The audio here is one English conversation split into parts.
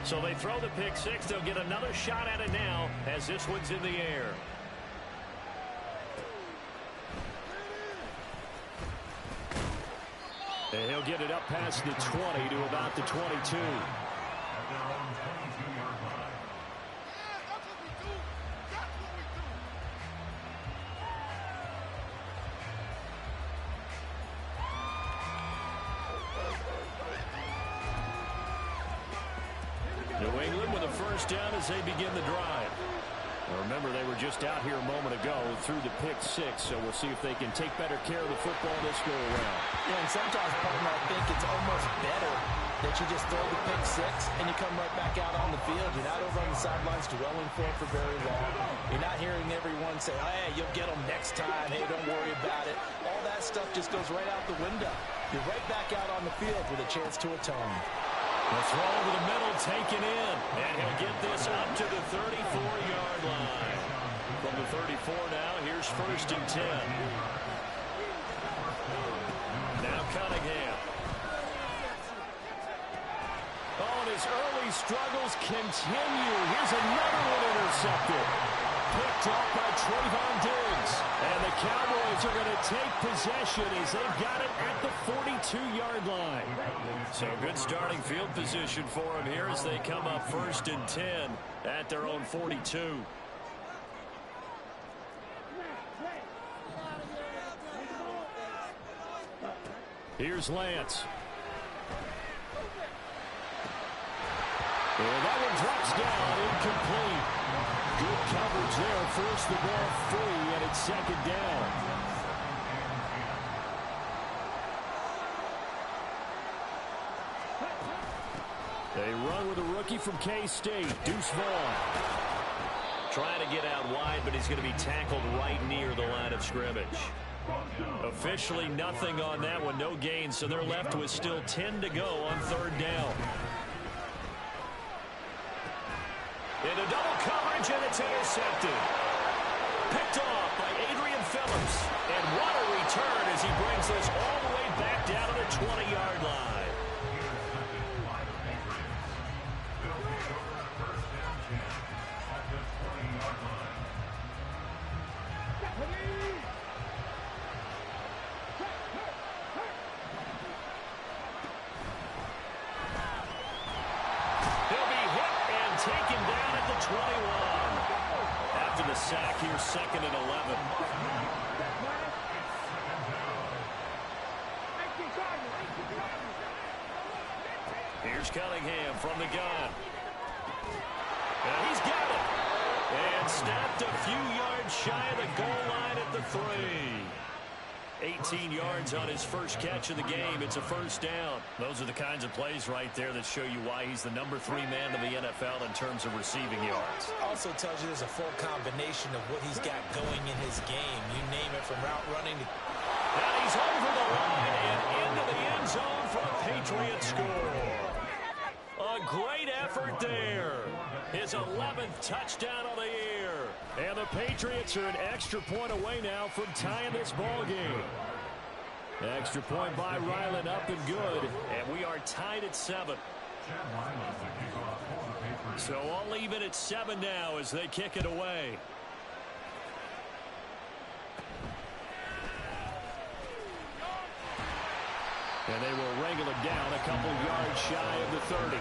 So they throw the pick six. They'll get another shot at it now as this one's in the air. And he'll get it up past the 20 to about the 22. New England with a first down as they begin the drive. Now remember, they were just out here a moment ago through the pick six, so we'll see if they can take better care of the football this go around. Yeah, and sometimes, partner, I think it's almost better that you just throw the pick six and you come right back out on the field. You're not over on the sidelines dwelling for it for very long. You're not hearing everyone say, hey, you'll get them next time. Hey, don't worry about it. All that stuff just goes right out the window. You're right back out on the field with a chance to atone. The throw over the middle taken in, and he'll get this up to the 34-yard line. From the 34 now, here's first and 10. Now Cunningham. Oh, and his early struggles continue. Here's another one intercepted. Picked up by Trayvon Diggs. And the Cowboys are going to take possession as they've got it at the 42-yard line. So good starting field position for them here as they come up first and 10 at their own 42. Here's Lance. And that one drops down, incomplete. Good coverage there, forced the ball free, and it's second down. They run with a rookie from K-State, Deuce Vaughn. Trying to get out wide, but he's going to be tackled right near the line of scrimmage. Officially nothing on that one, no gain, so they're left with still 10 to go on third down. Into double coverage, and it's intercepted. Picked off by Adrian Phillips. And what a return as he brings this all the way back down to the 20-yard line. Taken down at the 21. After the sack, here's second and 11. Here's Cunningham from the gun. And he's got it. And snapped a few yards shy of the goal line at the 3. 18 yards on his first catch of the game. It's a first down. Those are the kinds of plays right there that show you why he's the number 3 man in the NFL in terms of receiving yards. Also tells you there's a full combination of what he's got going in his game. You name it, from route running to... And he's over the line and into the end zone for a Patriot score. A great effort there. His 11th touchdown of the year. And the Patriots are an extra point away now from tying this ball game. Extra point by Ryland, up and good. And we are tied at 7. So I'll leave it at 7 now as they kick it away. And they will wrangle it down a couple yards shy of the 30.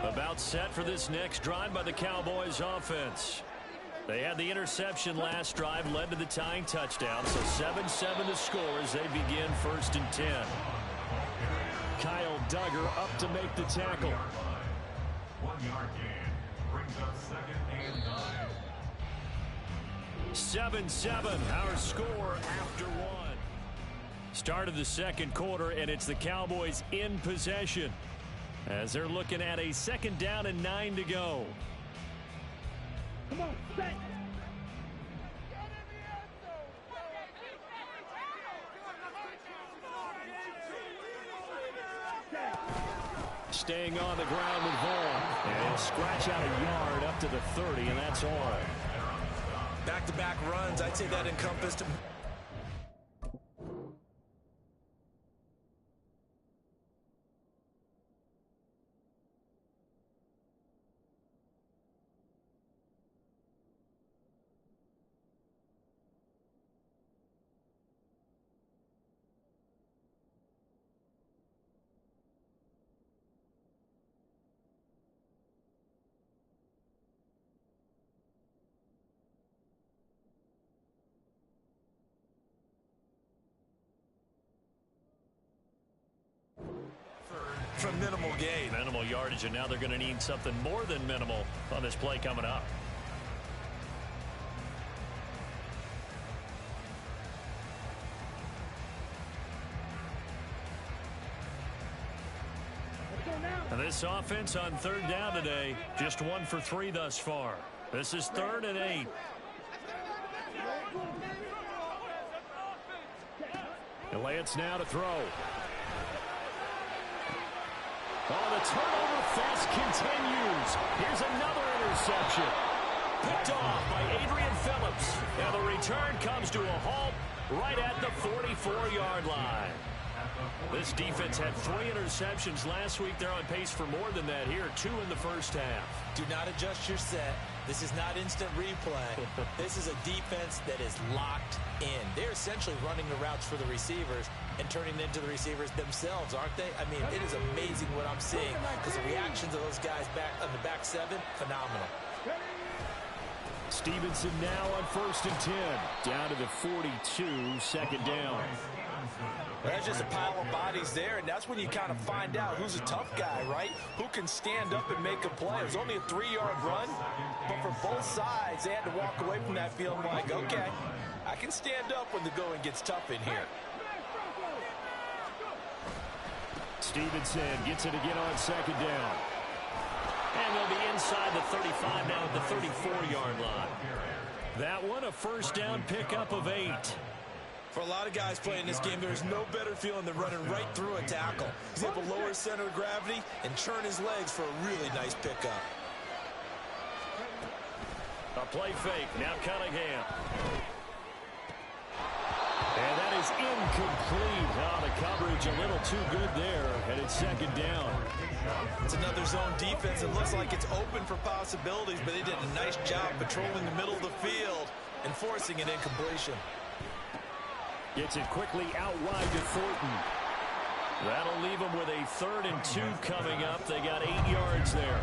About set for this next drive by the Cowboys offense. They had the interception last drive, led to the tying touchdown, so 7-7 to score as they begin first and 10. Kyle Duggar up to make the tackle. 1-yard gain brings up second and 9. 7-7, our score after 1. Start of the second quarter, and it's the Cowboys in possession as they're looking at a second down and 9 to go. Come on, set. Staying on the ground with Vaughn. And he'll scratch out a yard up to the 30, and that's all. Back-to-back runs, I'd say that encompassed from minimal gain. Minimal yardage, and now they're going to need something more than minimal on this play coming up. And this offense on third down today, just 1 for 3 thus far. This is 3rd and 8. And Lance now to throw. Oh, the turnover fest continues. Here's another interception. Picked off by Adrian Phillips. Now the return comes to a halt right at the 44-yard line. This defense had 3 interceptions last week. They're on pace for more than that here. 2 in the first half. Do not adjust your set. This is not instant replay. This is a defense that is locked in. They're essentially running the routes for the receivers and turning it into the receivers themselves, aren't they? I mean, it is amazing what I'm seeing because the reactions of those guys back on the back 7, phenomenal. Stevenson now on 1st and 10. Down to the 42, second down. Well, that's just a pile of bodies there, and that's when you kind of find out who's a tough guy, right? Who can stand up and make a play. It was only a 3-yard run, but for both sides, they had to walk away from that feeling like, okay, I can stand up when the going gets tough in here. Stevenson gets it again on 2nd down. And they'll be inside the 35 now at the 34-yard line. That one, a first down pickup of 8. For a lot of guys playing this game, there is no better feeling than running right through a tackle. He's able to lower his center of gravity and churn his legs for a really nice pickup. A play fake. Now Cunningham. And that is incomplete. Oh, the coverage a little too good there. And it's 2nd down. It's another zone defense. It looks like it's open for possibilities, but they did a nice job patrolling the middle of the field and forcing an incompletion. Gets it quickly out wide to Thornton. That'll leave them with a 3rd and 2 coming up. They got 8 yards there.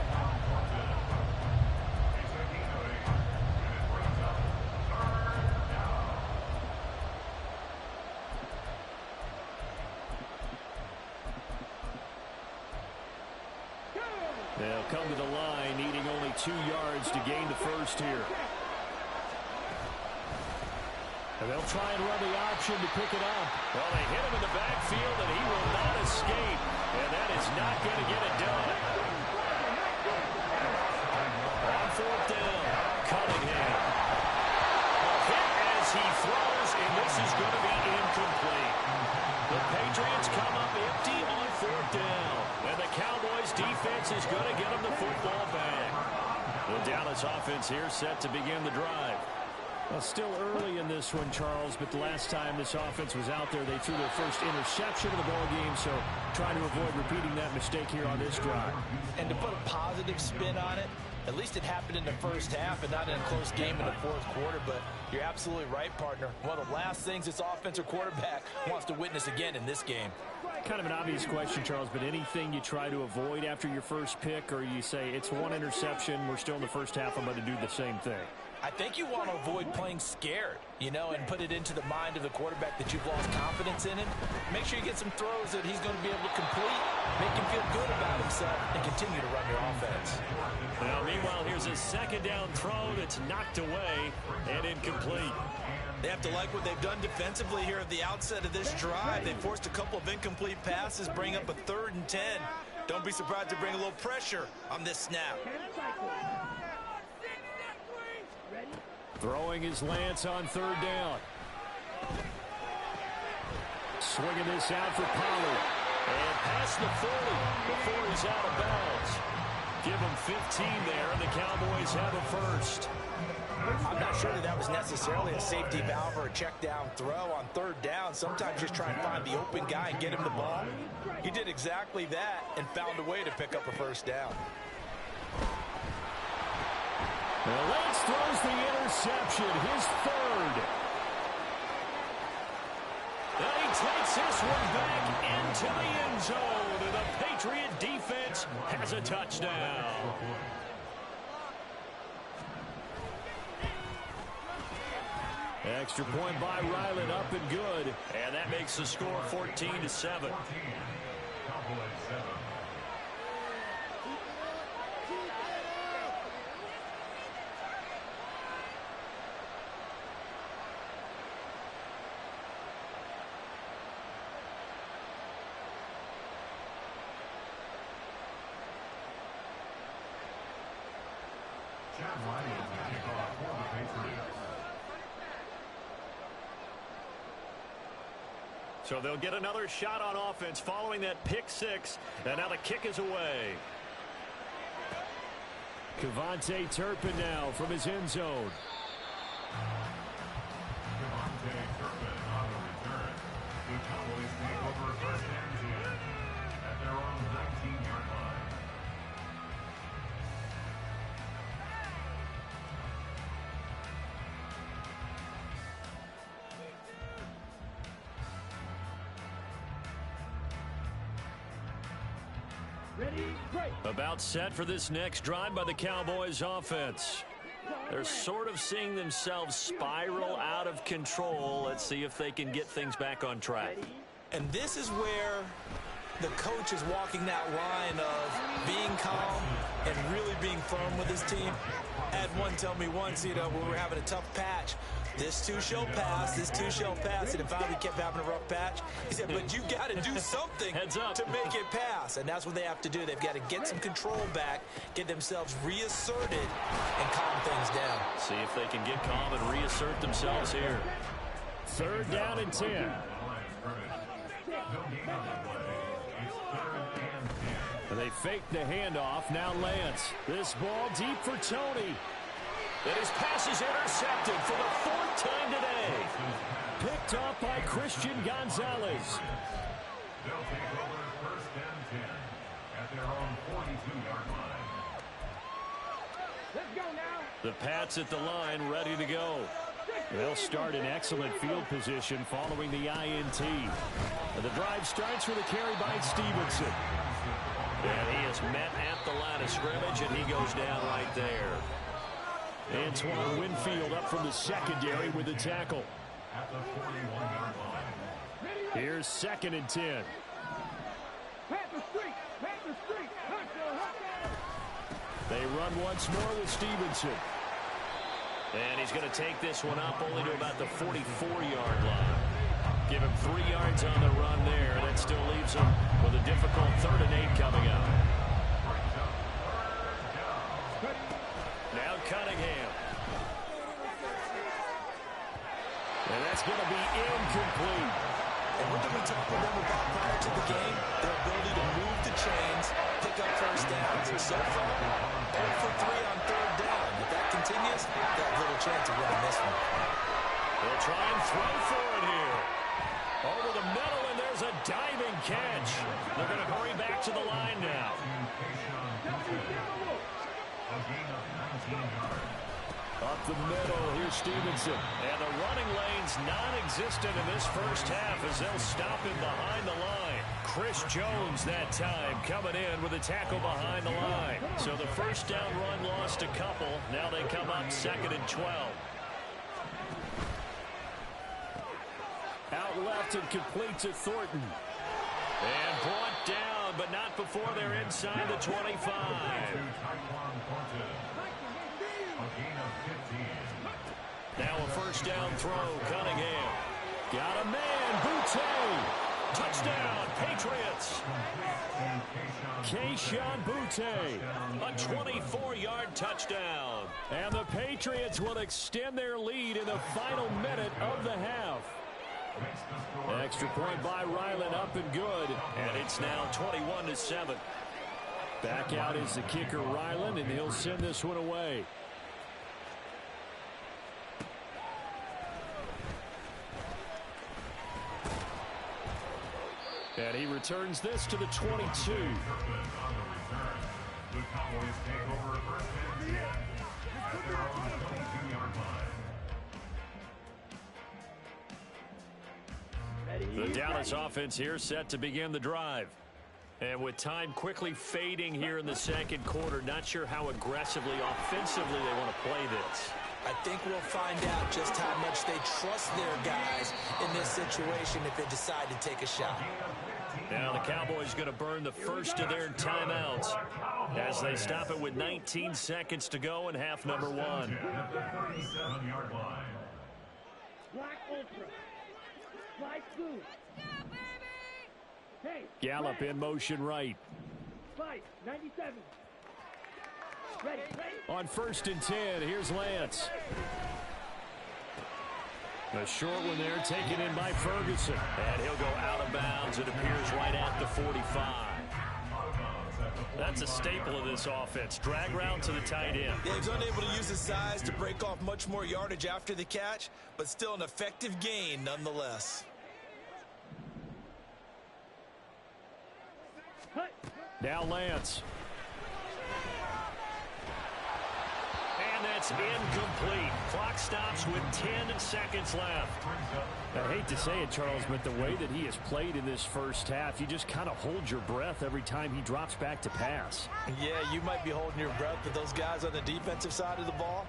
They'll come to the line, needing only 2 yards to gain the first here. And they'll try and run the option to pick it up. Well, they hit him in the backfield, and he will not escape. And that is not going to get it done. On 4th down, Cunningham. A hit as he throws, and this is going to be incomplete. The Patriots come up empty on 4th down. And the Cowboys defense is going to get them the football back. The Dallas offense here set to begin the drive. Well, still early in this one, Charles, but the last time this offense was out there, they threw their first interception of the ball game, so trying to avoid repeating that mistake here on this drive. And to put a positive spin on it, at least it happened in the first half and not in a close game in the 4th quarter, but you're absolutely right, partner. One of the last things this offensive quarterback wants to witness again in this game. Kind of an obvious question, Charles, but anything you try to avoid after your first pick, or you say it's 1 interception, we're still in the first half, I'm going to do the same thing? I think you want to avoid playing scared, you know, and put it into the mind of the quarterback that you've lost confidence in him. Make sure you get some throws that he's going to be able to complete, make him feel good about himself, and continue to run your offense. Now, meanwhile, here's a 2nd down throw that's knocked away and incomplete. They have to like what they've done defensively here at the outset of this drive. They forced a couple of incomplete passes, bring up a 3rd and 10. Don't be surprised to bring a little pressure on this snap. Throwing is Lance on 3rd down. Swinging this out for Pollard. And past the 40 before he's out of bounds. Give him 15 there, and the Cowboys have a first. I'm not sure that was necessarily a safety valve or a check down throw on 3rd down. Sometimes just try and find the open guy and get him the ball. He did exactly that and found a way to pick up a first down. Well, Lance throws the interception, his 3rd. And he takes this one back into the end zone, and the Patriot defense has a touchdown. Extra point by Ryland, up and good. And that makes the score 14-7. So they'll get another shot on offense following that pick six. And now the kick is away. KaVontae Turpin now from his end zone. KaVontae Turpin on the return. The Cowboys take over first and 10 at their own 19-yard line. Ready, break. About set for this next drive by the Cowboys offense. They're sort of seeing themselves spiral out of control. Let's see if they can get things back on track. And this is where the coach is walking that line of being calm and really being firm with his team. I had one tell me once, when we were having a tough patch, this too shall pass, this too shall pass. And if we kept having a rough patch, he said, but you got to do something to make it pass. And that's what they have to do. They've got to get some control back, get themselves reasserted, and calm things down. See if they can get calm and reassert themselves here. 3rd down and 10. And they fake the handoff. Now Lance. This ball deep for Tony. And his pass is intercepted for the 4th time today. Picked off by Christian Gonzalez. They'll take over first and 10 at their own 42-yard line. Let's go now. The Pats at the line, ready to go. They'll start in excellent field position following the INT. And the drive starts with a carry by Stevenson. And he is met at the line of scrimmage, and he goes down right there. Antoine Winfield up from the secondary with the tackle. At the 41-yard line. Here's 2nd and 10. Panther Street, Panther Street. They run once more with Stevenson. And he's going to take this one up only to about the 44-yard line. Give him 3 yards on the run there. That still leaves him with a difficult 3rd and 8 coming up. Now Cunningham. And that's going to be incomplete. And what did we talk with them about prior to the game? Their ability to move the chains, pick up first downs. So far, 0 for 3 on 3rd down. If that continues, they have little chance of winning this one. They'll try and throw for it here. Over the middle, and there's a diving catch. They're going to hurry back to the line now. A gain of 19 yards. Up the middle, here's Stevenson. And the running lane's non-existent in this first half as they'll stop him behind the line. Chris Jones that time coming in with a tackle behind the line. So the first down run lost a couple. Now they come up 2nd and 12. Out left and complete to Thornton. And brought down, but not before they're inside the 25. Now a first down throw, Cunningham. Got a man, Boutte. Touchdown, Patriots. Kayshon Boutte. A 24-yard touchdown. And the Patriots will extend their lead in the final minute of the half. Extra point by Ryland, up and good. And it's now 21-7. Back out is the kicker, Ryland, and he'll send this one away. And he returns this to the 22. The Cowboys take over first and 10 at their own 22-yard line. The Dallas offense here set to begin the drive. And with time quickly fading here in the 2nd quarter, not sure how aggressively, offensively they want to play this. I think we'll find out just how much they trust their guys in this situation if they decide to take a shot. Now the Cowboys going to burn the first of their timeouts as they stop it with 19 seconds to go in half number 1. At the 37-yard line. Black Ultra. Flight 2. Hey. Gallup in motion right. Fight 97. Ready. On 1st and 10, here's Lance. A short one there taken in by Ferguson. And he'll go out of bounds. It appears right at the 45. That's a staple of this offense. Drag route to the tight end. Yeah, he's unable to use his size to break off much more yardage after the catch, but still an effective gain nonetheless. Now Lance. And that's incomplete. Clock stops with 10 seconds left. I hate to say it, Charles, but the way that he has played in this first half, you just kind of hold your breath every time he drops back to pass. Yeah, you might be holding your breath, but those guys on the defensive side of the ball,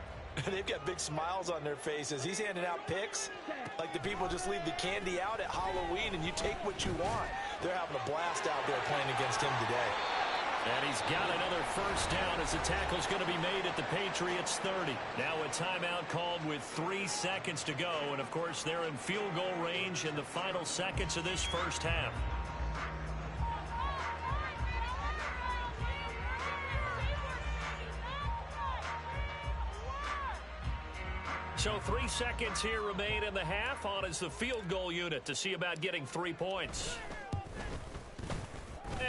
they've got big smiles on their faces. He's handing out picks like the people just leave the candy out at Halloween and you take what you want. They're having a blast out there playing against him today. And he's got another first down as the tackle's going to be made at the Patriots 30. Now a timeout called with 3 seconds to go. And, of course, they're in field goal range in the final seconds of this first half. So 3 seconds here remain in the half. On is the field goal unit to see about getting 3 points.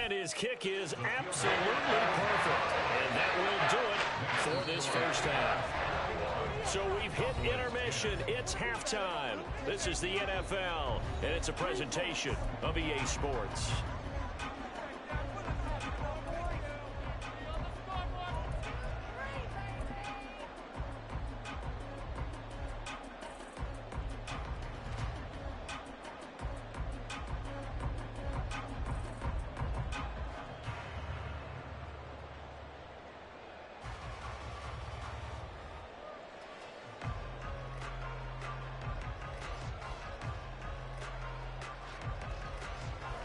And his kick is absolutely perfect. And that will do it for this first half. So we've hit intermission. It's halftime. This is the NFL, and it's a presentation of EA Sports.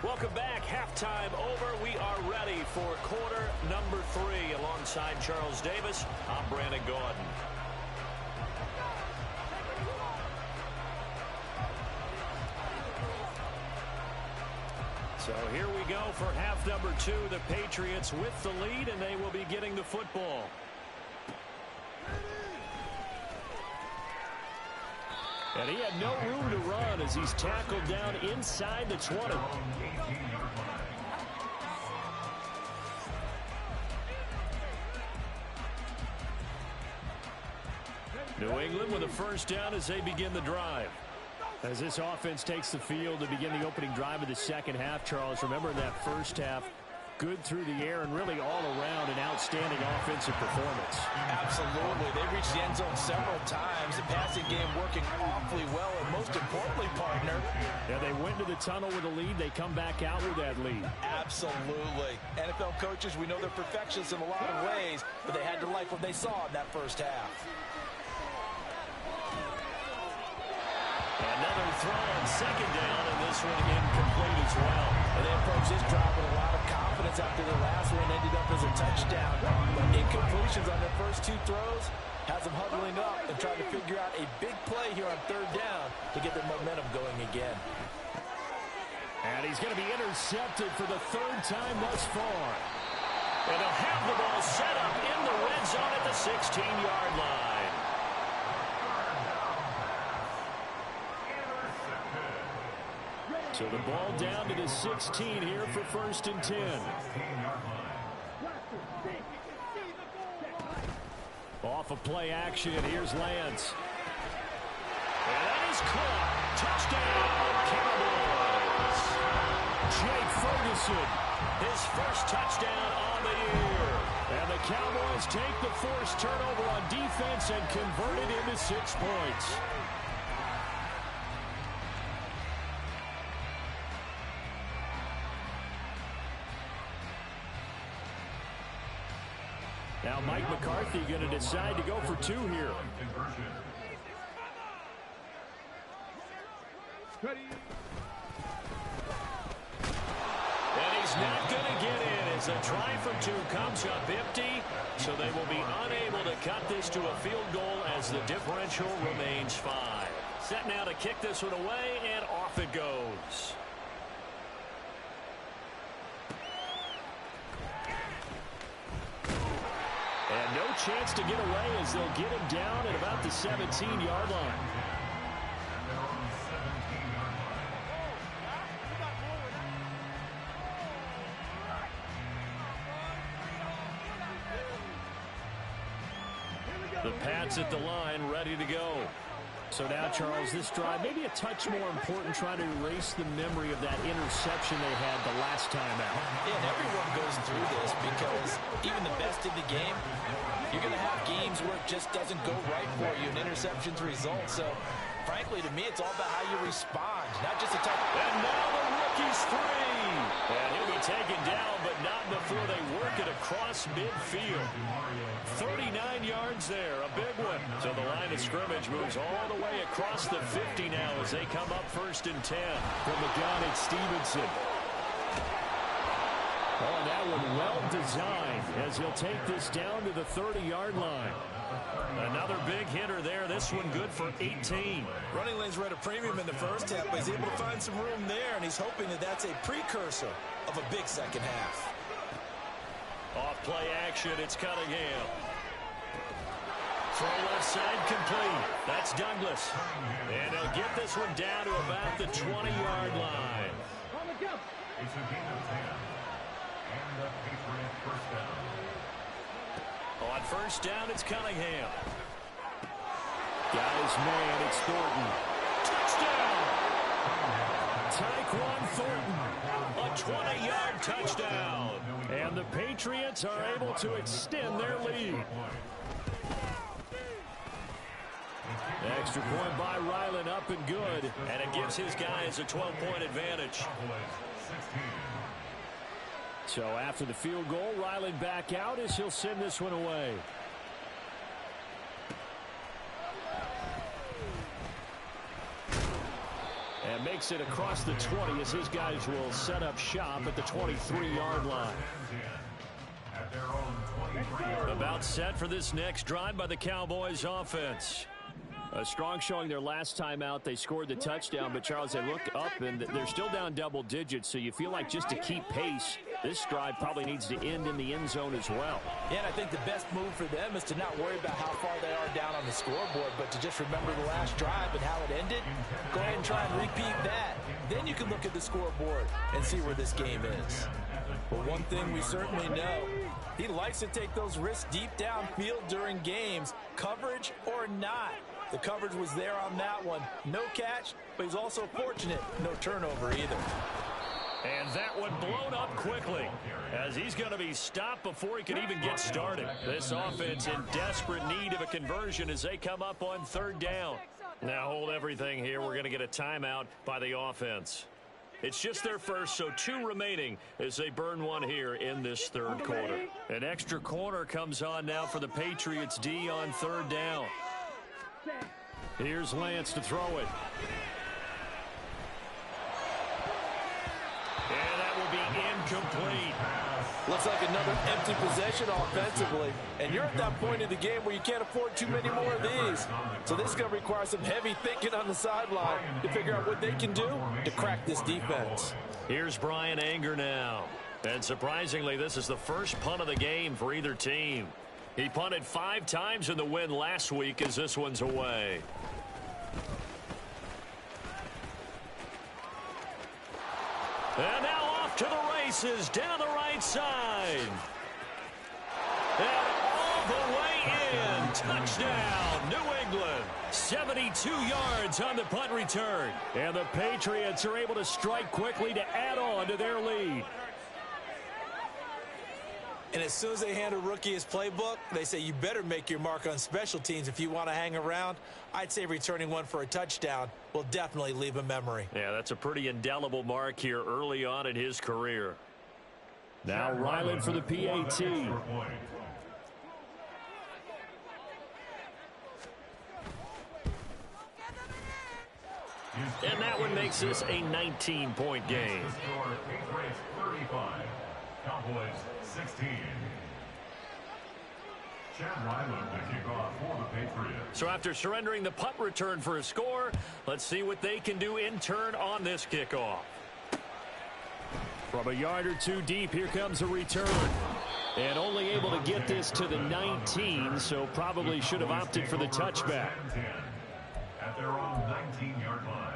Welcome back. Halftime over. We are ready for quarter number 3. Alongside Charles Davis, I'm Brandon Gaudin. So here we go for half number 2. The Patriots with the lead, and they will be getting the football. And he had no room to run as he's tackled down inside the 20. New England with a first down as they begin the drive. As this offense takes the field to begin the opening drive of the second half, Charles, remember in that first half, good through the air and really all around an outstanding offensive performance. Absolutely. They reached the end zone several times. The passing game working awfully well. And most importantly, partner, yeah, they went to the tunnel with a lead. They come back out with that lead. Absolutely. NFL coaches, we know they're perfectionists in a lot of ways, but they had to like what they saw in that first half. Another throw on second down, and this one incomplete as well. And they approached this drive with a lot of confidence after the last one ended up as a touchdown. But incompletions on their first 2 throws has them huddling up and trying to figure out a big play here on third down to get their momentum going again. And he's going to be intercepted for the 3rd time thus far. And they'll have the ball set up in the red zone at the 16-yard line. So the ball down to the 16 here for 1st and 10. Off of play action, here's Lance. And that is caught. Touchdown, Cowboys. Jake Ferguson. His first touchdown on the year. And the Cowboys take the forced turnover on defense and convert it into 6 points. Now Mike McCarthy going to decide to go for 2 here. And he's not going to get in as a try from 2 comes up empty. So they will be unable to cut this to a field goal as the differential remains 5. Set now to kick this one away, and off it goes. And no chance to get away as they'll get him down at about the 17-yard line. The Pats at the line, ready to go. So now, Charles, this drive maybe a touch more important, trying to erase the memory of that interception they had the last time out. Yeah, and everyone goes through this because even the best in the game, you're going to have games where it just doesn't go right for you, and interceptions result. So, frankly, to me, it's all about how you respond, not just a type. And now the rookie's free. And he'll be taken down, but not before they work it across midfield. 39 yards there, a big one. So the line of scrimmage moves all the way across the 50 now as they come up 1st and 10 from the gun at Stevenson. Oh, and that one well designed as he'll take this down to the 30-yard line. Another big hitter there. This one good for 18. Running lanes were at a premium in the first half, but he's able to find some room there, and he's hoping that that's a precursor of a big second half. Off play action, it's Cunningham. Throw left side complete. That's Douglas. And he'll get this one down to about the 20-yard line. On the jump. It's a gain of 10. And the Patriot first down. On first down, it's Cunningham. Got his man, it's Thornton. Touchdown! Tyquan Thornton, a 20-yard touchdown. And the Patriots are able to extend their lead. Extra point by Ryland, up and good. And it gives his guys a 12-point advantage. So after the field goal, Ryland back out as he'll send this one away. And makes it across the 20 as his guys will set up shop at the 23-yard line. About set for this next drive by the Cowboys offense. A strong showing their last time out. They scored the touchdown, but Charles, they look up and they're still down double digits, so you feel like just to keep pace, this drive probably needs to end in the end zone as well. Yeah, and I think the best move for them is to not worry about how far they are down on the scoreboard, but to just remember the last drive and how it ended. Go ahead and try and repeat that. Then you can look at the scoreboard and see where this game is. But one thing we certainly know, he likes to take those risks deep downfield during games, coverage or not. The coverage was there on that one. No catch, but he's also fortunate. No turnover either. And that one blown up quickly as he's going to be stopped before he can even get started. This offense in desperate need of a conversion as they come up on 3rd down. Now hold everything here. We're going to get a timeout by the offense. It's just their first, so 2 remaining as they burn one here in this 3rd quarter. An extra corner comes on now for the Patriots D on 3rd down. Here's Lance to throw it. And that will be incomplete. Looks like another empty possession offensively. And you're at that point in the game where you can't afford too many more of these. So this is going to require some heavy thinking on the sideline to figure out what they can do to crack this defense. Here's Brian Anger now. And surprisingly, this is the first punt of the game for either team. He punted 5 times in the win last week as this one's away. And now off to the races down the right side. And all the way in. Touchdown, New England. 72 yards on the punt return. And the Patriots are able to strike quickly to add on to their lead. And as soon as they hand a rookie his playbook, they say you better make your mark on special teams if you want to hang around. I'd say returning one for a touchdown will definitely leave a memory. Yeah, that's a pretty indelible mark here early on in his career. Now Ryland for the PAT. And that one makes this a 19-point game. Patriots 35, Cowboys 16. Chad Ryland to kick off for the Patriots. So after surrendering the punt return for a score, let's see what they can do in turn on this kickoff. From a yard or 2 deep, here comes a return. And only able to get this to the 19, so probably should have opted for the touchback. At their own 19-yard line.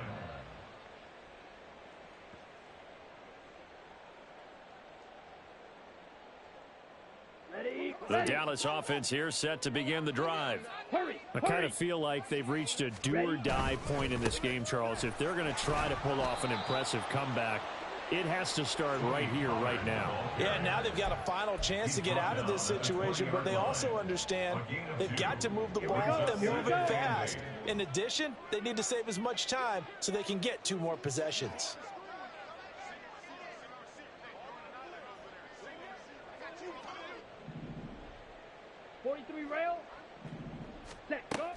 Ready, The Dallas offense here set to begin the drive. Hurry! I kind of feel like they've reached a do-or-die point in this game, Charles. If they're going to try to pull off an impressive comeback, it has to start right here, right now. Yeah, now they've got a final chance to get out of this situation, but they also understand they've got to move the ball and move it fast. In addition, they need to save as much time so they can get 2 more possessions. Rail. Set, go.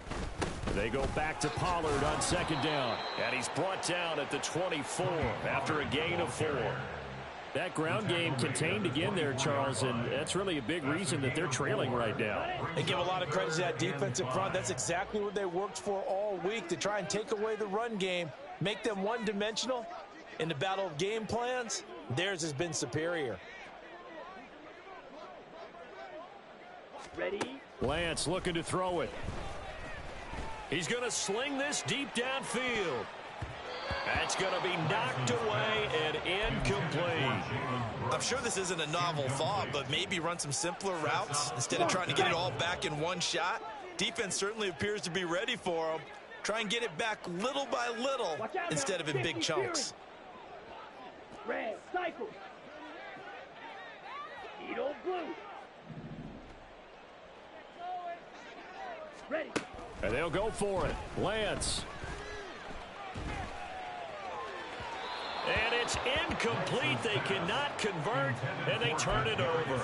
They go back to Pollard on second down. And he's brought down at the 24 after a gain of 4. That ground game contained again there, Charles, and that's really a big reason that they're trailing right now. They give a lot of credit to that defensive front. That's exactly what they worked for all week, to try and take away the run game, make them one-dimensional. In the battle of game plans, theirs has been superior. Ready. Lance looking to throw it. He's going to sling this deep downfield. That's going to be knocked away and incomplete. I'm sure this isn't a novel thought, but maybe run some simpler routes instead of trying to get it all back in one shot. Defense certainly appears to be ready for them. Try and get it back little by little instead of in big chunks. Red, cycle. Edo blue. Ready. And they'll go for it. Lance. And it's incomplete. They cannot convert, and they turn it over.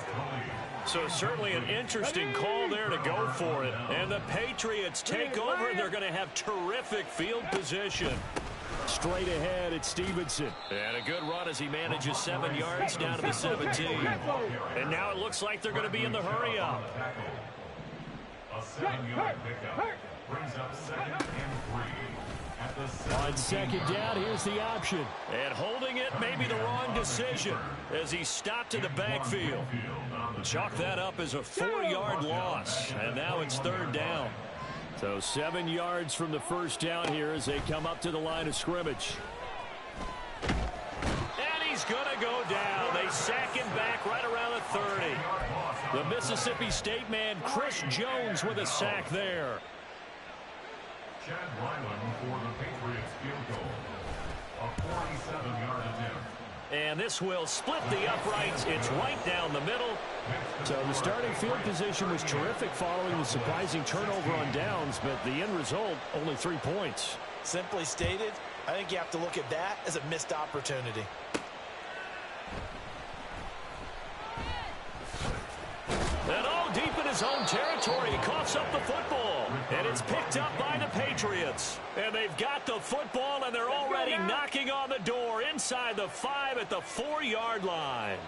So certainly an interesting call there to go for it. And the Patriots take over, and they're going to have terrific field position. Straight ahead, it's Stevenson. And a good run as he manages 7 yards down to the 17. And now it looks like they're going to be in the hurry-up. A 7-yard pickup brings up 2nd and 3. At the 17. On second down, here's the option. And holding it may be the wrong decision as he stopped in the backfield. Chalk that up as a 4-yard loss. And now it's 3rd down. So 7 yards from the first down here as they come up to the line of scrimmage. And he's going to go down. They sack him back right around the 30. The Mississippi State man, Chris Jones, with a sack there. Chad Ryland for the Patriots field goal. A 47-yard attempt. And this will split the uprights. It's right down the middle. So the starting field position was terrific following the surprising turnover on downs, but the end result, only 3 points. Simply stated, I think you have to look at that as a missed opportunity. And all deep in his own territory, he coughs up the football. And it's picked up by the Patriots. And they've got the football, and they're already knocking on the door inside the 5 at the 4-yard line.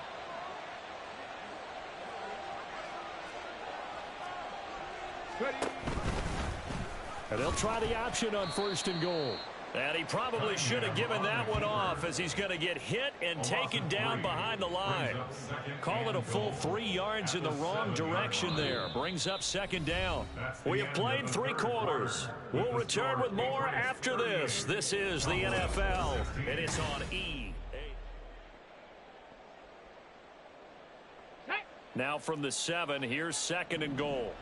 And they'll try the option on 1st and goal. And he probably should have given that one off as he's going to get hit and taken down behind the line. Call it a full 3 yards in the wrong direction there. Brings up 2nd down. We have played 3 quarters. We'll return with more after this. This is the NFL, and it's on EA. Now from the 7, here's 2nd and goal.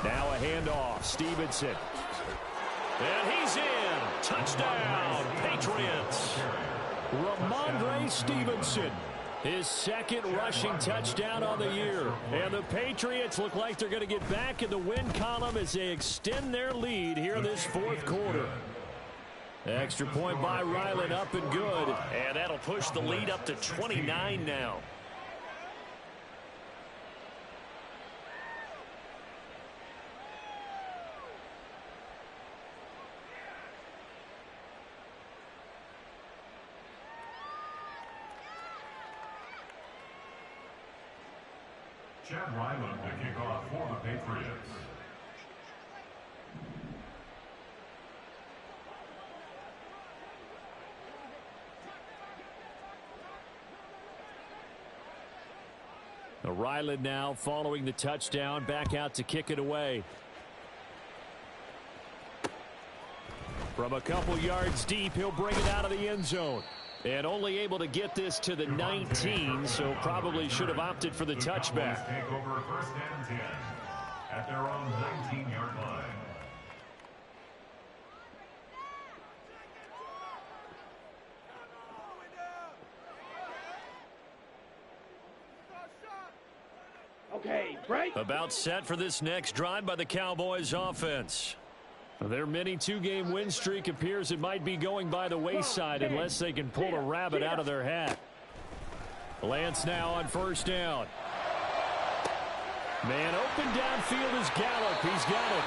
Now a handoff, Stevenson. And he's in. Touchdown, Patriots. Ramondre Stevenson, his 2nd rushing touchdown on the year. And the Patriots look like they're going to get back in the win column as they extend their lead here this 4th quarter. Extra point by Ryland, up and good. And that'll push the lead up to 29 now. Chad Ryland to kick off for the Patriots. Ryland now following the touchdown, back out to kick it away. From a couple yards deep, he'll bring it out of the end zone. And only able to get this to the 19, so probably should have opted for the touchback. Take over first and 10 at their own 19-yard line. Okay, break. About set for this next drive by the Cowboys offense. Their mini two-game win streak appears it might be going by the wayside unless they can pull a rabbit out of their hat. Lance now on first down. Man open downfield is Gallup. He's got it.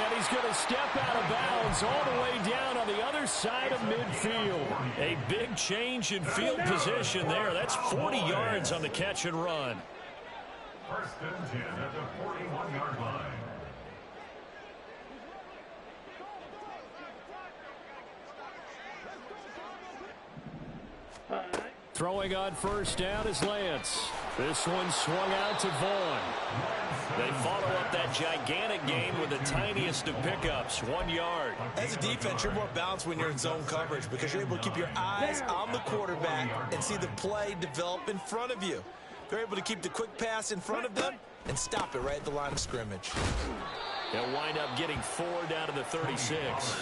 And he's going to step out of bounds all the way down on the other side of midfield. A big change in field position there. That's 40 yards on the catch and run. First and 10 at the 41-yard line. Throwing on first down is Lance. This one swung out to Vaughn. They follow up that gigantic gain with the tiniest of pickups, 1 yard. As a defense, you're more balanced when you're in zone coverage because you're able to keep your eyes on the quarterback and see the play develop in front of you. They're able to keep the quick pass in front of them and stop it right at the line of scrimmage. They'll wind up getting 4 down to the 36.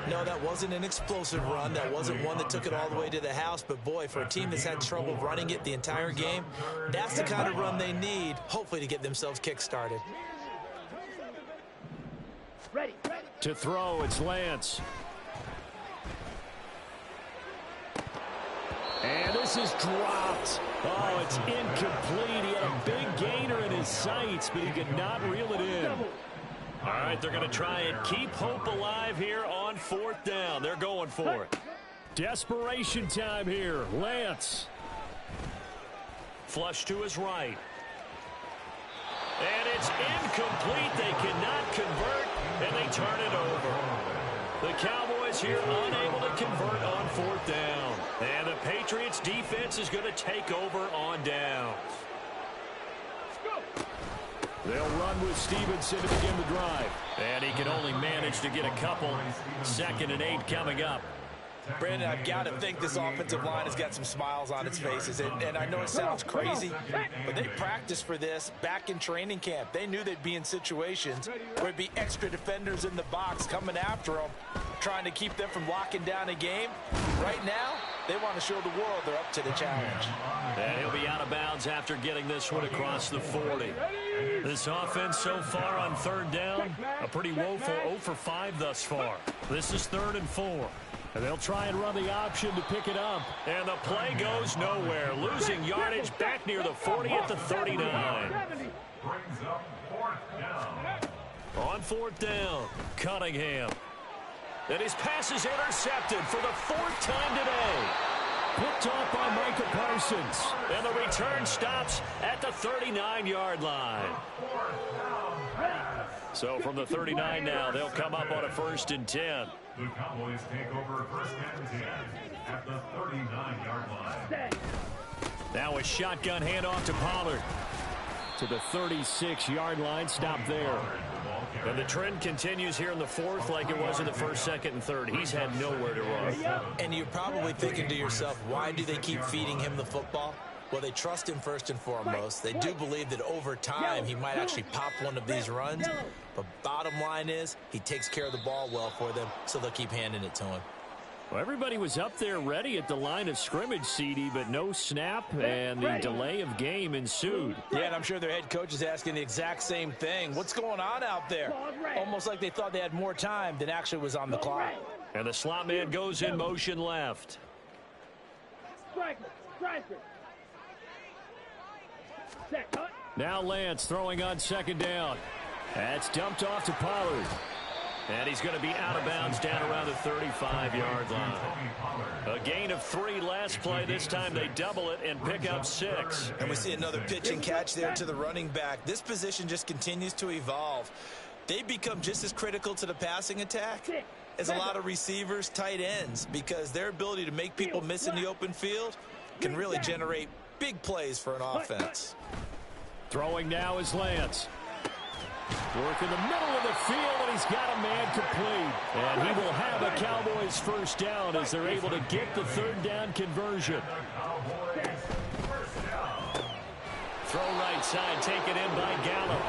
No, that wasn't an explosive run. That wasn't one that took it all the way to the house. But, boy, for a team that's had trouble running it the entire game, that's the kind of run they need, hopefully, to get themselves kick-started. Ready. To throw, it's Lance. And this is dropped. Oh, it's incomplete. He had a big gainer in his sights, but he could not reel it in. All right, they're going to try and keep hope alive here on fourth down. They're going for it. Desperation time here. Lance. Flush to his right. And it's incomplete. They cannot convert, and they turn it over. The Cowboys here unable to convert on fourth down. And the Patriots defense is going to take over on downs. They'll run with Stevenson to begin the drive. And he can only manage to get a couple. 2nd and 8 coming up. Brandon, I've got to think this offensive line has got some smiles on its faces. And I know it sounds crazy, but they practiced for this back in training camp. They knew they'd be in situations where it'd be extra defenders in the box coming after them, trying to keep them from locking down a game. Right now, they want to show the world they're up to the challenge. And he'll be out of bounds after getting this one across the 40. This offense so far on third down, a pretty woeful 0 for 5 thus far. This is 3rd and 4. And they'll try and run the option to pick it up. And the play goes nowhere. Losing yardage back near the 40 at the 39. Brings up fourth down. On fourth down, Cunningham. And his pass is intercepted for the 4th time today. Picked off by Micah Parsons. And the return stops at the 39-yard line. So from the 39 now, they'll come up on a 1st and 10. The Cowboys take over first and 10 at the 39-yard line. Now a shotgun handoff to Pollard. To the 36-yard line, stop there. And the trend continues here in the 4th like it was in the 1st, 2nd, and 3rd. He's had nowhere to run. And you're probably thinking to yourself, why do they keep feeding him the football? Well, they trust him first and foremost. They do believe that over time he might actually pop one of these runs. But bottom line is he takes care of the ball well for them, so they'll keep handing it to him. Well, everybody was up there ready at the line of scrimmage, CD, but no snap, and the delay of game ensued. Yeah, and I'm sure their head coach is asking the exact same thing. What's going on out there? Almost like they thought they had more time than actually was on the clock. And the slot man goes in motion left. Now Lance throwing on 2nd down. That's dumped off to Pollard. And he's going to be out of bounds down around the 35-yard line. A gain of 3 last play. This time they double it and pick up 6. And we see another pitch and catch there to the running back. This position just continues to evolve. They become just as critical to the passing attack as a lot of receivers, tight ends, because their ability to make people miss in the open field can really generate big plays for an offense. Throwing now is Lance. Work in the middle of the field, and he's got a man complete. And he will have a Cowboys first down as they're able to get the third down conversion. Throw right side, taken in by Gallup.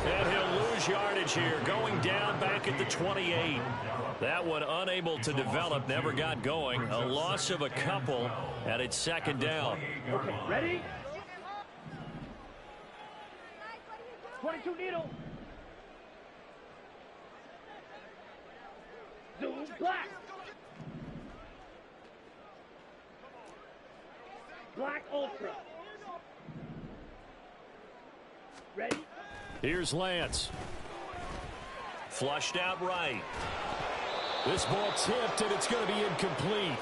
And he'll lose yardage here, going down back at the 28. That one unable to develop, never got going. A loss of a couple, and it's second down. Okay, ready? 22 needle. Zoom black. Black Ultra. Ready? Here's Lance. Flushed out right. This ball tipped, and it's going to be incomplete.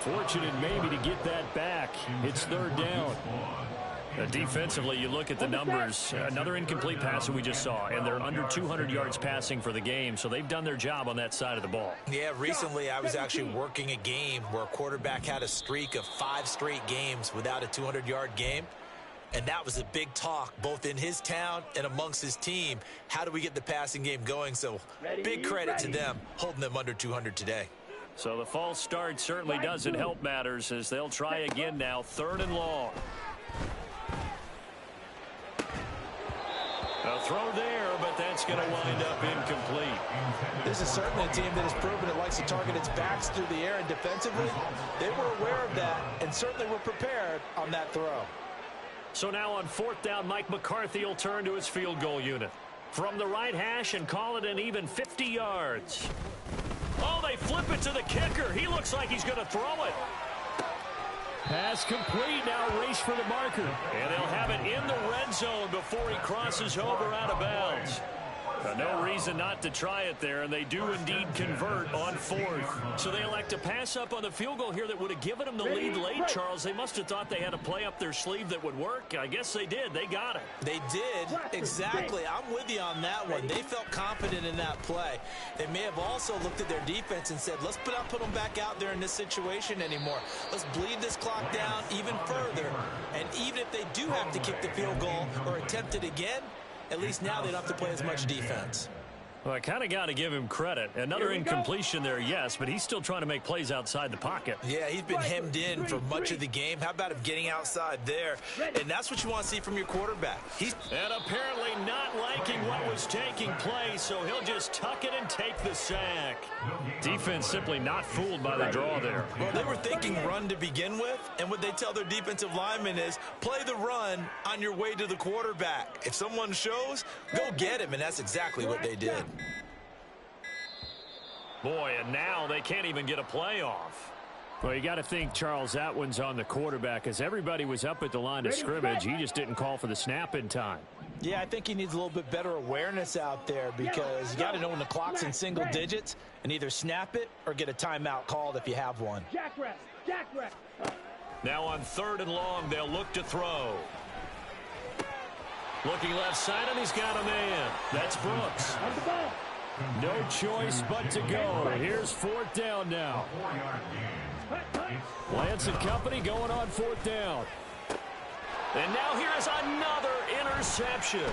Fortunate maybe to get that back. It's third down. Defensively, you look at the numbers. Another incomplete pass that we just saw, and they're under 200 yards passing for the game, so they've done their job on that side of the ball. Yeah, recently I was actually working a game where a quarterback had a streak of 5 straight games without a 200-yard game. And that was a big talk, both in his town and amongst his team. How do we get the passing game going? So big credit to them, holding them under 200 today. So the false start certainly doesn't help matters as they'll try again now, third and long. A throw there, but that's going to wind up incomplete. This is certainly a team that has proven it likes to target its backs through the air, and defensively, they were aware of that and certainly were prepared on that throw. So now on fourth down, Mike McCarthy will turn to his field goal unit. From the right hash and call it an even 50 yards. Oh, they flip it to the kicker. He looks like he's going to throw it. Pass complete. Now race for the marker. And they'll have it in the red zone before he crosses over out of bounds. No reason not to try it there, and they do indeed convert on fourth. So they elect to pass up on the field goal here that would have given them the lead late, Charles. They must have thought they had a play up their sleeve that would work. I guess they did. They got it. They did. Exactly. I'm with you on that one. They felt confident in that play. They may have also looked at their defense and said, let's not put them back out there in this situation anymore. Let's bleed this clock down even further. And even if they do have to kick the field goal or attempt it again, at least now they don't have to play as much defense. Well, I kind of got to give him credit. Another incompletion there, yes, but he's still trying to make plays outside the pocket. Yeah, he's been hemmed in for much of the game. How about him getting outside there? And that's what you want to see from your quarterback. And apparently not liking what was taking place, so he'll just tuck it and take the sack. Defense simply not fooled by the draw there. Well, they were thinking run to begin with, and what they tell their defensive linemen is play the run on your way to the quarterback. If someone shows, go get him, and that's exactly what they did. Boy, and now they can't even get a play off. Well, you got to think, Charles, that one's on the quarterback as everybody was up at the line of scrimmage. He just didn't call for the snap in time. Yeah, I think he needs a little bit better awareness out there because you got to know when the clock's in single digits and either snap it or get a timeout called if you have one. Jackrabbit. Now on third and long, they'll look to throw. Looking left side, and he's got a man. That's Brooks. On the ball. No choice but to go. Here's fourth down now. Lance and company going on fourth down. And now here's another interception.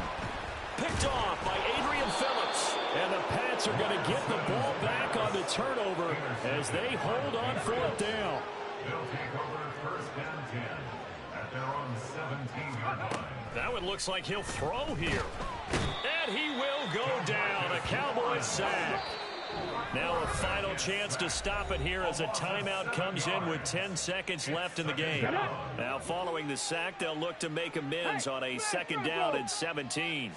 Picked off by Adrian Phillips. And the Pats are going to get the ball back on the turnover as they hold on fourth down. They'll take over first down 10 at their own 17-yard line. That one looks like he'll throw here. And he will go down. A Cowboys sack. Now a final chance to stop it here as a timeout comes in with 10 seconds left in the game. Now following the sack, they'll look to make amends on a second down and 17.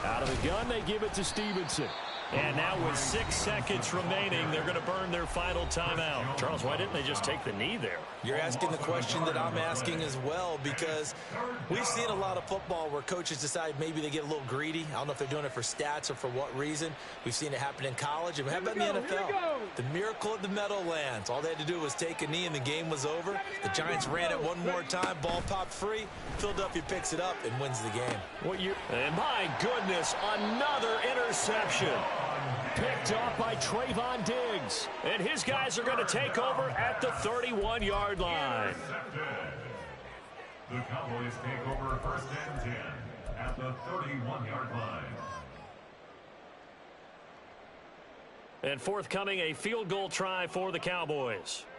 Out of the gun, they give it to Stevenson. And now with 6 seconds remaining, they're going to burn their final timeout. Charles, why didn't they just take the knee there? You're asking the question that I'm asking as well because we've seen a lot of football where coaches decide maybe they get a little greedy. I don't know if they're doing it for stats or for what reason. We've seen it happen in college. And how about in the NFL? The miracle of the Meadowlands. All they had to do was take a knee and the game was over. The Giants ran it one more time. Ball popped free. Philadelphia picks it up and wins the game. And my goodness, another interception. Picked off by Trayvon Diggs. And his guys are going to take over at the 31-yard line. The Cowboys take over first and 10 at the 31-yard line. And forthcoming, a field goal try for the Cowboys.